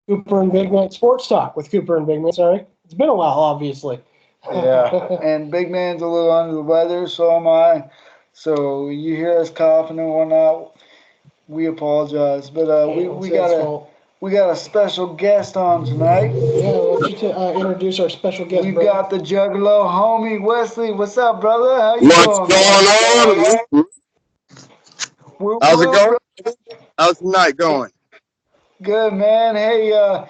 Cooper and Big Man Sports Talk with Cooper and Big Man. Sorry, it's been a while, obviously. Yeah, and Big Man's a little under the weather, so am I. So you hear us coughing and whatnot, we apologize. But we got a special guest on tonight. Yeah, why don't you introduce our special guest? We've brother? got the Juggalo homie Wesley. What's up, brother? How you What's doing? going on? How's it going? Bro? How's the night going? Good, man. Hey, well,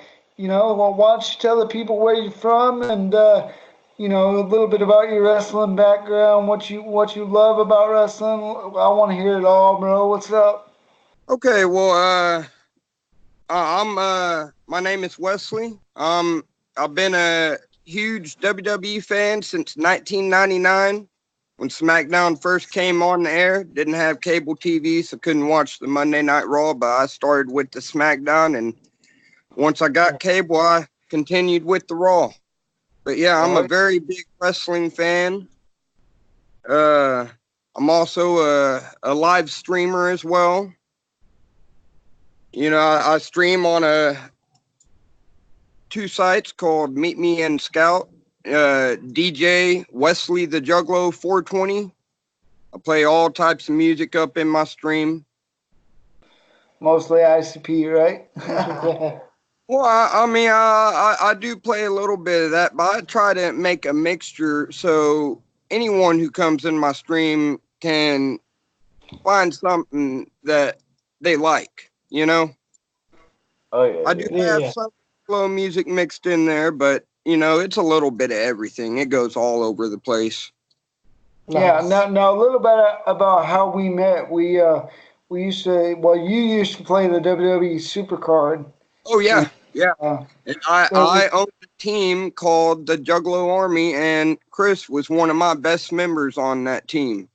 why don't you tell the people where you're from and a little bit about your wrestling background, what you love about wrestling. I want to hear it all, bro. What's up? Okay, well, my name is Wesley. I've been a huge WWE fan since 1999 when SmackDown first came on the air. Didn't have cable TV, so couldn't watch the Monday Night Raw, but I started with the SmackDown, and once I got cable, I continued with the Raw. But yeah, I'm a very big wrestling fan. I'm also a live streamer as well. You know, I stream on two sites called Meet Me and Scout. DJ Wesley Tha Juggalo 420. I play all types of music up in my stream. Mostly ICP, right? Well, I do play a little bit of that, but I try to make a mixture so anyone who comes in my stream can find something that they like, you know? Oh, yeah. I do have some slow music mixed in there, but, you know, it's a little bit of everything. It goes all over the place. Nice. Yeah, now a little bit about how we met. We used to, you used to play the WWE Supercard. Oh, yeah. Yeah, and I owned a team called the Juggalo Army, and Chris was one of my best members on that team.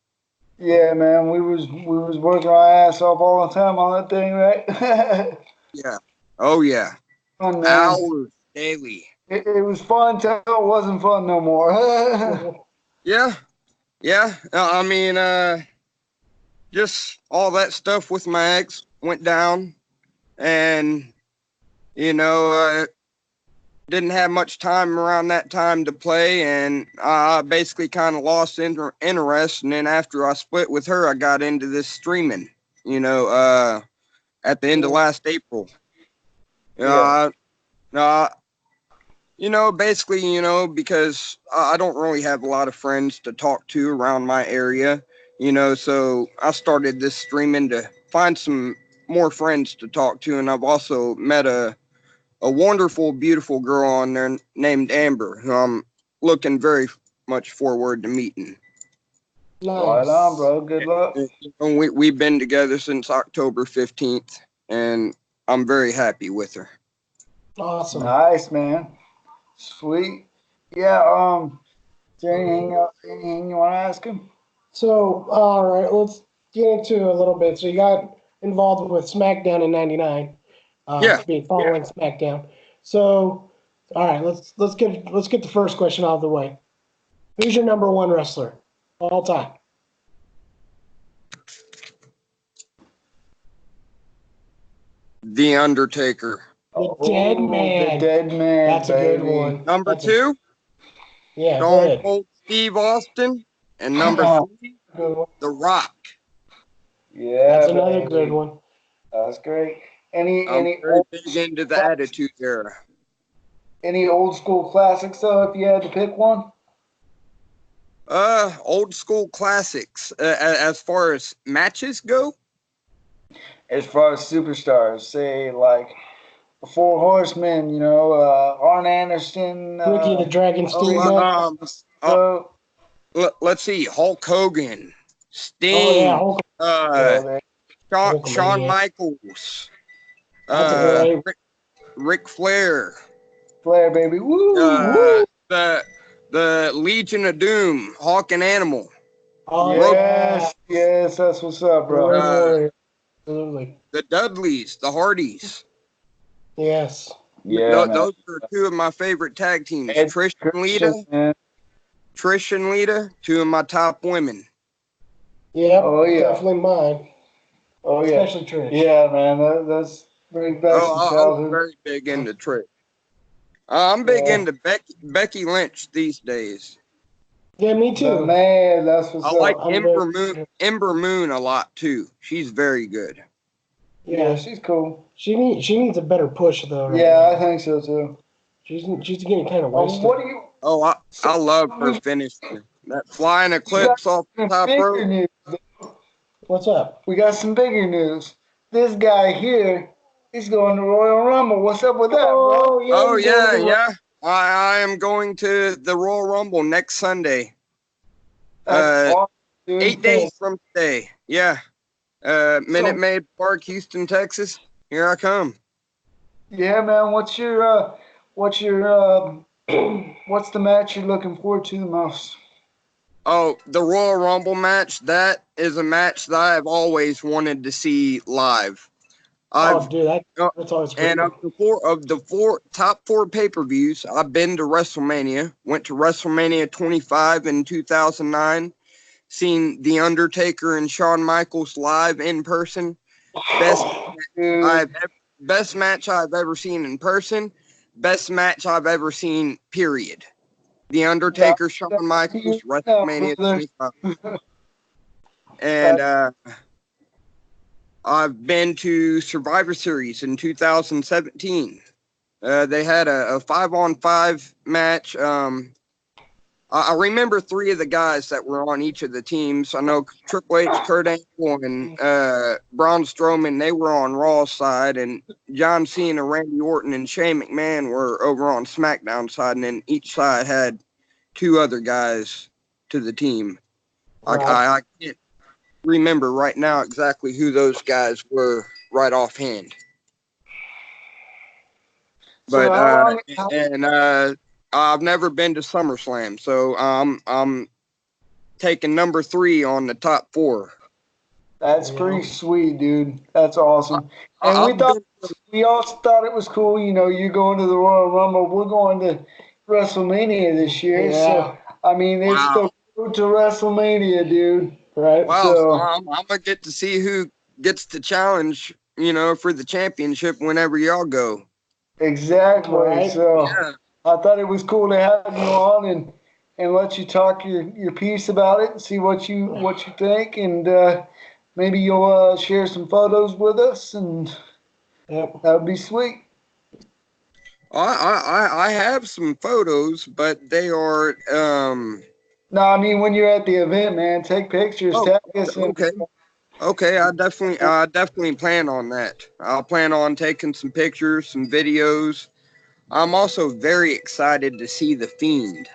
Yeah, man, we was working our ass off all the time on that thing, right? Yeah. Oh yeah. Fun, hours daily. It was fun till it wasn't fun no more. Yeah. Just all that stuff with my ex went down, and didn't have much time around that time to play, and I basically kind of lost interest. And then after I split with her, I got into this streaming, at the end of last April. Basically, because I don't really have a lot of friends to talk to around my area, so I started this streaming to find some more friends to talk to. And I've also met a wonderful, beautiful girl on there named Amber, who I'm looking very much forward to meeting. Nice. Right on, bro. Good luck. And we've been together since October 15th, and I'm very happy with her. Awesome. Nice, man. Sweet. Yeah, is there anything you want to ask him? So, all right, let's get into a little bit. So you got involved with SmackDown in '99. Following SmackDown. So, all right, let's get the first question out of the way. Who's your number one wrestler all time? The Undertaker. The Dead Man. The Dead Man. That's a good one. Number two. Yeah. Stone Cold Steve Austin, and number three, The Rock. Yeah. That's another good one. That's great. I'm very big into the Attitude Era. Any old school classics though, if you had to pick one? Old school classics. As far as matches go? As far as superstars, say like the Four Horsemen, Arn Anderson, Ricky the Dragon Steamboat. Let's see, Hulk Hogan, Sting, Shawn Michaels. Ric Flair. Flair, baby. Woo! The Legion of Doom, Hawk and Animal. Yes, that's what's up, bro. Absolutely. The Dudleys, the Hardys. Yes. Yeah. Those are two of my favorite tag teams. Trish and Lita, two of my top women. Yeah. Oh yeah. Definitely mine. Oh yeah. Especially Trish. Yeah, man. Bring back some I'm childhood. very big into Trick. I'm big into Becky Lynch these days. Yeah, me too. But man, that's what's I up. like Ember Moon a lot too. She's very good. Yeah, she's cool. She needs a better push though. Right Yeah, now. I think so too. She's getting kind of wasted. What do you? Oh, I love her finisher. That flying eclipse off the top rope. News. What's up? We got some bigger news. This guy here, he's going to Royal Rumble. What's up with that, bro? Yeah, Oh yeah. I am going to the Royal Rumble next Sunday. That's awesome, dude. 8 days from today. Yeah. Minute Maid Park, Houston, Texas. Here I come. Yeah, man. What's the match you're looking forward to the most? Oh, the Royal Rumble match. That is a match that I've always wanted to see live. Dude, that's always great. And of the top four pay-per-views, I've been to WrestleMania. Went to WrestleMania 25 in 2009. Seen The Undertaker and Shawn Michaels live in person. Best match I've ever seen in person. Best match I've ever seen, period. The Undertaker, Shawn Michaels, WrestleMania 25. And I've been to Survivor Series in 2017. They had a 5-on-5 match. I remember 3 of the guys that were on each of the teams. I know Triple H, Kurt Angle, and Braun Strowman, they were on Raw's side, and John Cena, Randy Orton, and Shane McMahon were over on SmackDown side, and then each side had 2 other guys to the team. I can't remember right now exactly who those guys were right offhand. But I've never been to SummerSlam, so I'm taking number 3 on the top 4. That's pretty sweet, dude. That's awesome. And we all thought it was cool. You know, you're going to the Royal Rumble. We're going to WrestleMania this year. Yeah. So I mean, it's the road to WrestleMania, dude. Right? Wow. So I'm gonna get to see who gets the challenge, for the championship whenever y'all go. Exactly. Right. So I thought it was cool to have you on and let you talk your piece about it and see what you think, and maybe you'll share some photos with us, and that would be sweet. I have some photos, but they are No, I mean when you're at the event, man, take pictures. Tag us. Okay, I definitely plan on that. I'll plan on taking some pictures, some videos. I'm also very excited to see The Fiend.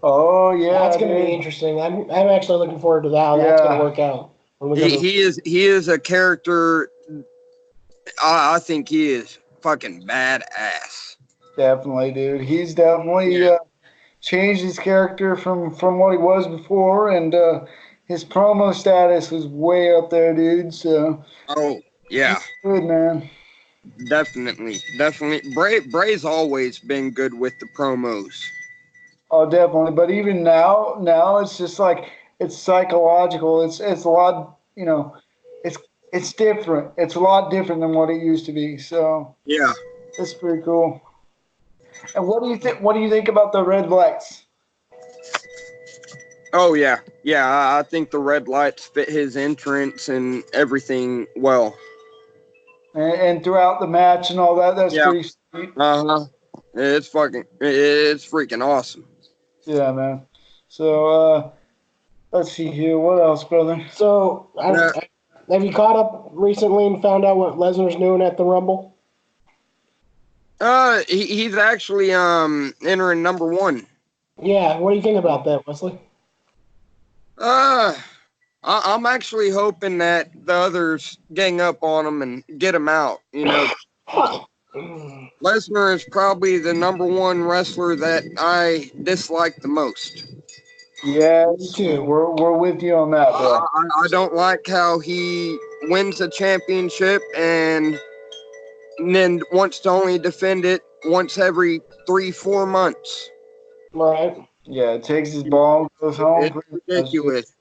Oh yeah, that's gonna be interesting. I'm actually looking forward to that. How that's gonna work out. He is a character. I think he is fucking badass. Definitely, dude. He's definitely changed his character from what he was before, and his promo status was way up there, dude. So good, man. Definitely. Bray's always been good with the promos. Oh, definitely. But even now it's just like it's psychological. It's a lot. It's different. It's a lot different than what it used to be. So yeah, it's pretty cool. And what do you think? What do you think about the red lights? Oh yeah. I think the red lights fit his entrance and everything well. And throughout the match and all that, that's pretty sweet. It's freaking awesome. Yeah, man. So let's see here. What else, brother? So have you caught up recently and found out what Lesnar's doing at the Rumble? He's actually entering number 1. Yeah, what do you think about that, Wesley? I'm actually hoping that the others gang up on him and get him out. Lesnar is probably the number 1 wrestler that I dislike the most. Yeah, me too. We're with you on that, bro. I don't like how he wins a championship and then wants to only defend it once every 3-4 months. Right. Yeah, it takes his ball, goes home. It's ridiculous.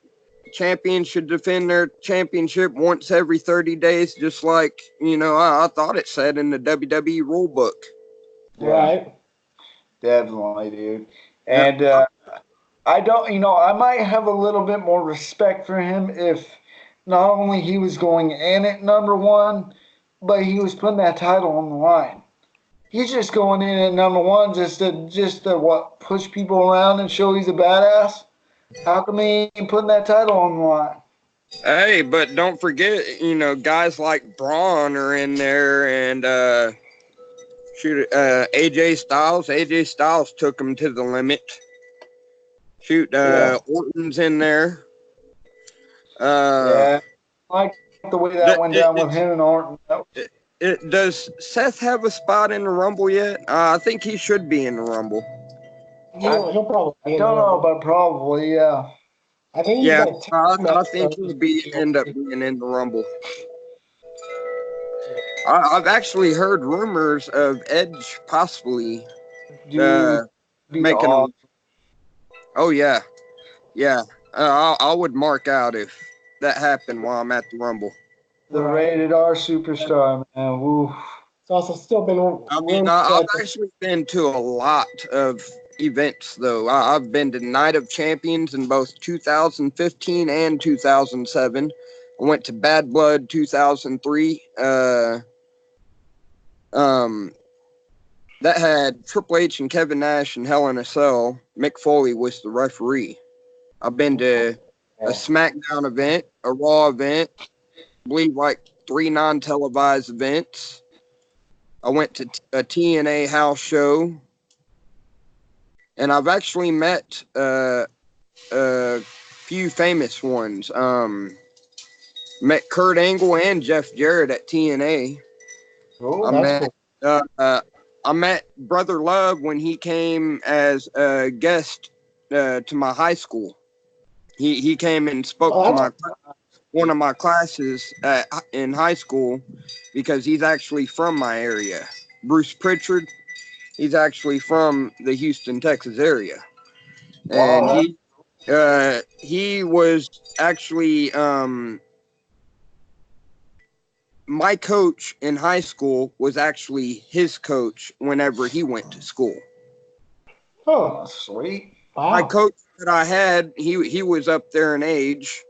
champions should defend their championship once every 30 days, just like, I thought it said in the WWE rule book. Yeah, right. definitely, dude. Yeah. And I don't, I might have a little bit more respect for him if not only he was going in at number one, but he was putting that title on the line. He's just going in at number one just to what, push people around and show he's a badass. How come he ain't putting that title on the line? Hey, but don't forget, guys like Braun are in there, and AJ Styles. AJ Styles took him to the limit. Orton's in there. Yeah, I like the way that went down with him and Orton. Does Seth have a spot in the Rumble yet? I think he should be in the Rumble. He'll probably. I don't know, but probably, yeah. I think I think he'll end up being in the Rumble. I've actually heard rumors of Edge possibly making awesome. Oh yeah. I would mark out if that happened while I'm at the Rumble. The rated R superstar, man. Woo. It's also still been. I've actually been to a lot of events, though. I've been to Night of Champions in both 2015 and 2007. I went to Bad Blood 2003. That had Triple H and Kevin Nash and Hell in a Cell. Mick Foley was the referee. I've been to a SmackDown event, a Raw event, I believe like 3 non-televised events. I went to a TNA house show. And I've actually met a few famous ones. Met Kurt Angle and Jeff Jarrett at TNA. Oh, that's cool. I met Brother Love when he came as a guest to my high school. He came and spoke to one of my classes in high school because he's actually from my area. Bruce Pritchard. He's actually from the Houston, Texas area. And he was actually my coach in high school was actually his coach whenever he went to school. Oh, sweet. Wow. My coach that I had, he was up there in age,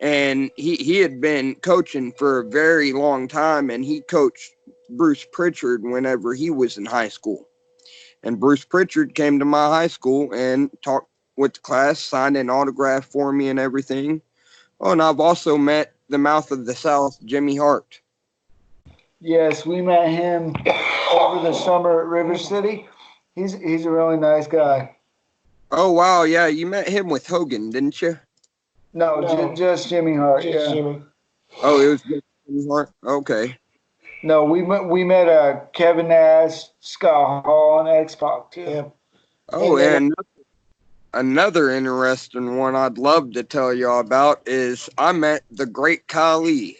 and he had been coaching for a very long time, and he coached Bruce Pritchard whenever he was in high school. And Bruce Pritchard came to my high school and talked with the class, signed an autograph for me and everything. Oh, and I've also met the Mouth of the South, Jimmy Hart. Yes, we met him over the summer at River City. He's a really nice guy. Oh, wow. Yeah, you met him with Hogan, didn't you? No. Just Jimmy Hart. Just Jimmy. Oh, it was just Jimmy Hart? Okay. No, we met Kevin Nash, Scott Hall, and X-Pac, too. Yeah. Oh, and another interesting one I'd love to tell y'all about is I met the great Khali.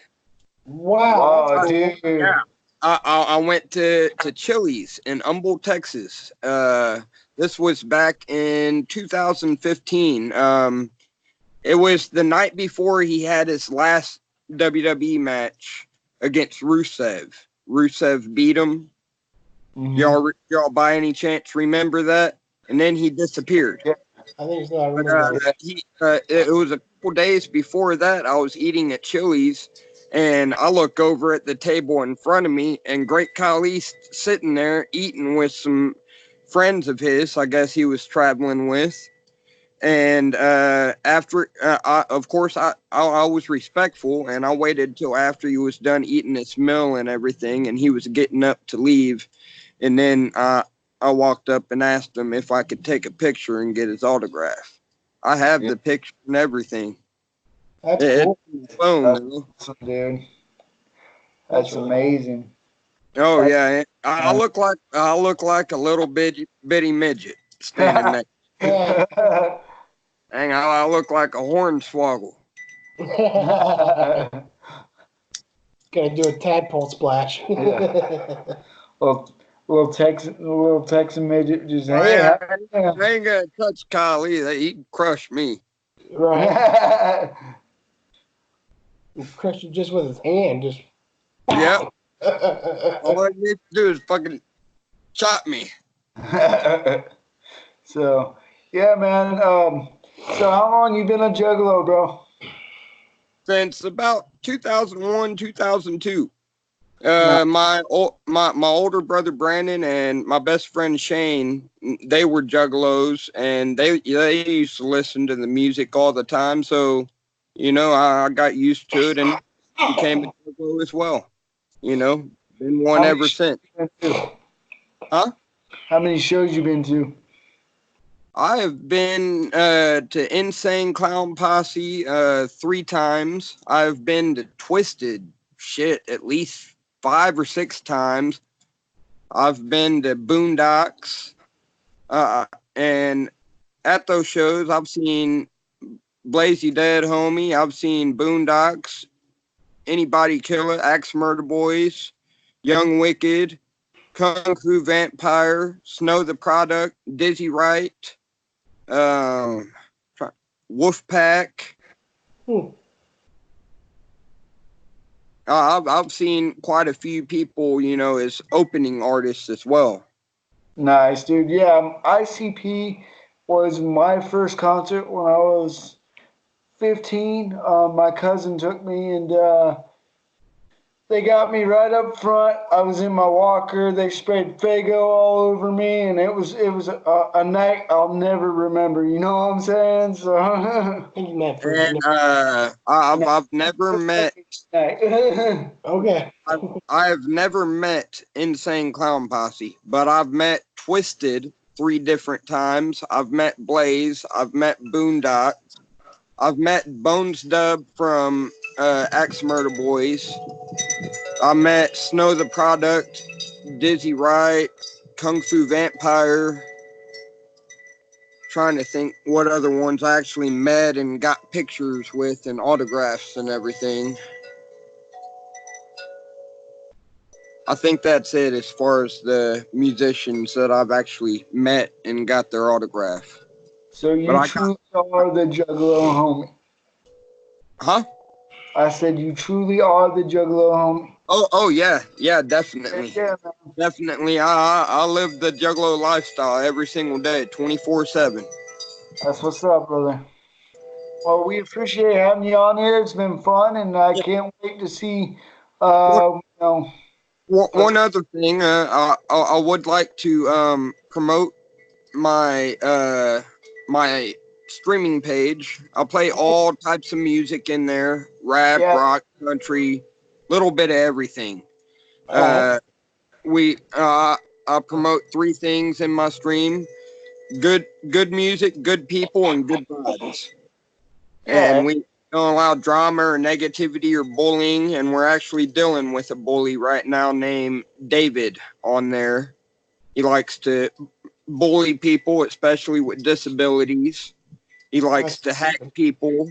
Wow. Oh, dude. Yeah. I went to Chili's in Humboldt, Texas. This was back in 2015. It was the night before he had his last WWE match against Rusev. Rusev beat him. Mm-hmm. Y'all by any chance remember that? And then he disappeared. Yeah. I think so. I remember it was a couple days before that. I was eating at Chili's, and I look over at the table in front of me, and Great Khali's sitting there eating with some friends of his. I guess he was traveling with. And after, of course, I was respectful, and I waited till after he was done eating his meal and everything, and he was getting up to leave. And then I walked up and asked him if I could take a picture and get his autograph. I have the picture and everything. That's cool. Awesome, dude. That's amazing. Oh yeah, I look like a little bitty midget standing there. Dang, I look like a hornswoggle. Gonna do a tadpole splash. Little Texan midget just I ain't gonna touch Kyle either. He'd crush me. Right. He crushed it just with his hand. Just. Yeah. All I need to do is fucking chop me. So, yeah, man. So how long you been a juggalo, bro? Since about 2001, 2002. Nah. My older brother Brandon and my best friend Shane, they were juggalos, and they used to listen to the music all the time. So, I got used to it and became a juggalo as well. Been one How many ever shows since. you been to? Huh? How many shows you been to? I have been to Insane Clown Posse 3 times. I've been to Twisted shit at least 5 or 6 times. I've been to Boondocks, and at those shows, I've seen Blazy Dead Homie. I've seen Boondocks, Anybody Killer, Axe Murder Boys, Young Wicked, Kung Fu Vampire, Snow the Product, Dizzy Wright, um, Wolfpack. I've seen quite a few people, as opening artists as well. Nice, dude. Yeah, ICP was my first concert when I was 15. My cousin took me and they got me right up front. I was in my walker. They sprayed Fago all over me, and it was a night I'll never remember. You know what I'm saying? So. And I've never met. Okay. I've never met Insane Clown Posse, but I've met Twisted 3 different times. I've met Blaze. I've met Boondock. I've met Bones Dub from Axe Murder Boys. I met Snow the Product, Dizzy Wright, Kung Fu Vampire. Trying to think what other ones I actually met and got pictures with and autographs and everything. I think that's it as far as the musicians that I've actually met and got their autograph. So you truly are the Juggalo homie. Huh? I said you truly are the Juggalo homie. Oh yeah, definitely. Yeah, definitely. I live the Juggalo lifestyle every single day, 24/7. That's what's up, brother. Well, we appreciate having you on here. It's been fun, and I can't wait to see. One other thing, I would like to promote my my streaming page. I'll play all types of music in there: rap, rock, country, little bit of everything. I promote 3 things in my stream: good music, good people, and good vibes. And we don't allow drama or negativity or bullying. And we're actually dealing with a bully right now named David on there. He likes to bully people, especially with disabilities. He likes to hack people.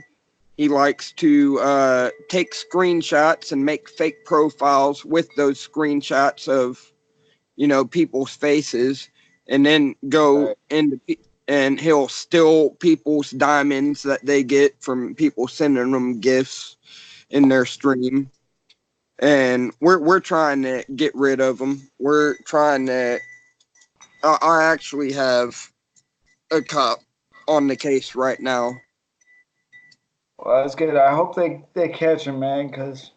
He likes to take screenshots and make fake profiles with those screenshots of, people's faces, and then go into and he'll steal people's diamonds that they get from people sending them gifts in their stream. And we're trying to get rid of them. We're trying to. I actually have a cop on the case right now. Well, that's good. I hope they catch him, man, because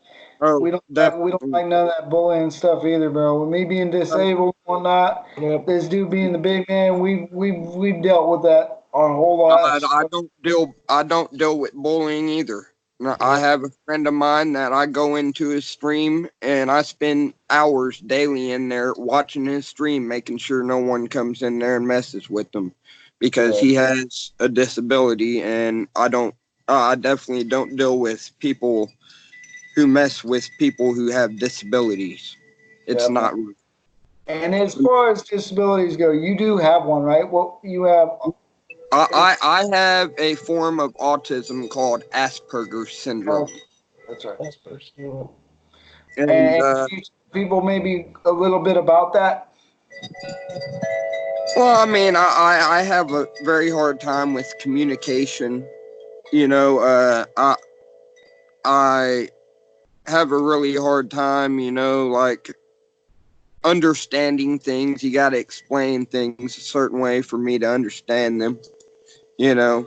we don't like none of that bullying stuff either, bro. With me being disabled and whatnot, this dude being the big man, we've dealt with that our whole lives. I don't deal with bullying either. I have a friend of mine that I go into his stream and I spend hours daily in there watching his stream, making sure no one comes in there and messes with him, because he has a disability, and I definitely don't deal with people who mess with people who have disabilities. It's not right. And as far as disabilities go, you do have one, right? Well, you have. I have a form of autism called Asperger's syndrome. That's right. Asperger's syndrome. And people maybe a little bit about that. Well, I mean, I have a very hard time with communication. I have a really hard time, you know, like understanding things. You got to explain things a certain way for me to understand them, you know.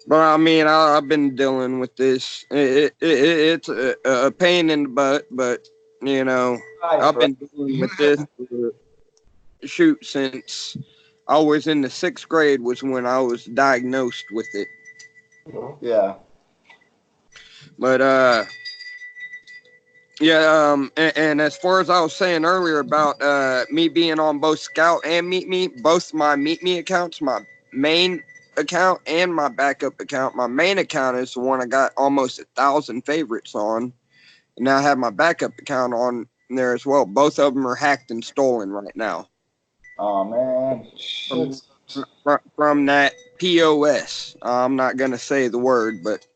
But I mean, I've been dealing with this. It's a pain in the butt, but you know, I've been dealing with this shoot since I was in the 6th grade was when I was diagnosed with it. Yeah. But yeah, and as far as I was saying earlier about me being on both Scout and Meet Me, both my Meet Me accounts, my main account and my backup account. My main account is the one I got almost 1,000 favorites on, and now I have my backup account on there as well. Both of them are hacked and stolen right now. Oh man. From that POS. I'm not gonna say the word, but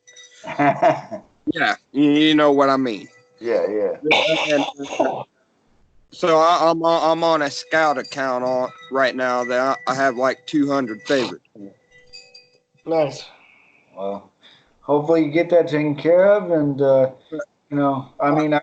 yeah, you know what I mean. Yeah. And, so I'm on a Scout account on right now that I have like 200 favorites. Nice. Well, hopefully you get that taken care of, and you know, I mean, I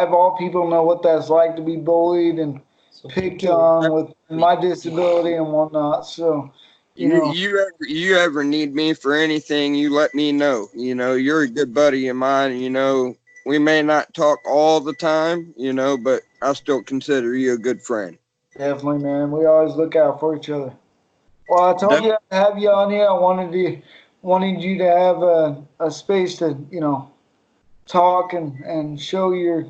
of all people know what that's like to be bullied and picked on with my disability and whatnot. So, you know, you ever need me for anything, you let me know. You know, you're a good buddy of mine. You know, we may not talk all the time, you know, but I still consider you a good friend. definitely, man. We always look out for each other. Well, I told you I'd have you on here. I wanted you to have a space to, you know, talk and show your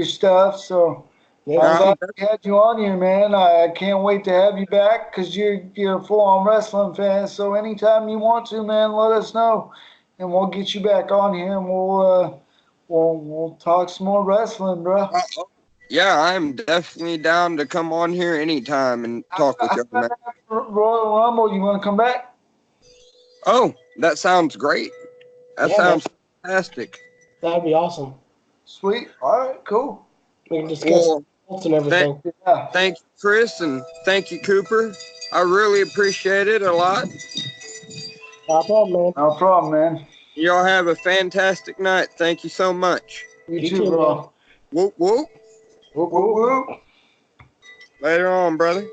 stuff. So I'm glad we had you on here, man. I can't wait to have you back because you're a full-on wrestling fan. So anytime you want to, man, let us know, and we'll get you back on here, and we'll talk some more wrestling, bro. Yeah, I'm definitely down to come on here anytime and talk with you, man. Royal Rumble, you want to come back? Oh, that sounds great. That sounds fantastic. That'd be awesome. Sweet. All right, cool. We can discuss results and everything. Thank you, Chris, and thank you, Cooper. I really appreciate it a lot. No problem, man. No problem, man. Y'all have a fantastic night. Thank you so much. You too, bro. Whoop, whoop. Whoop, whoop, whoop. Later on, brother.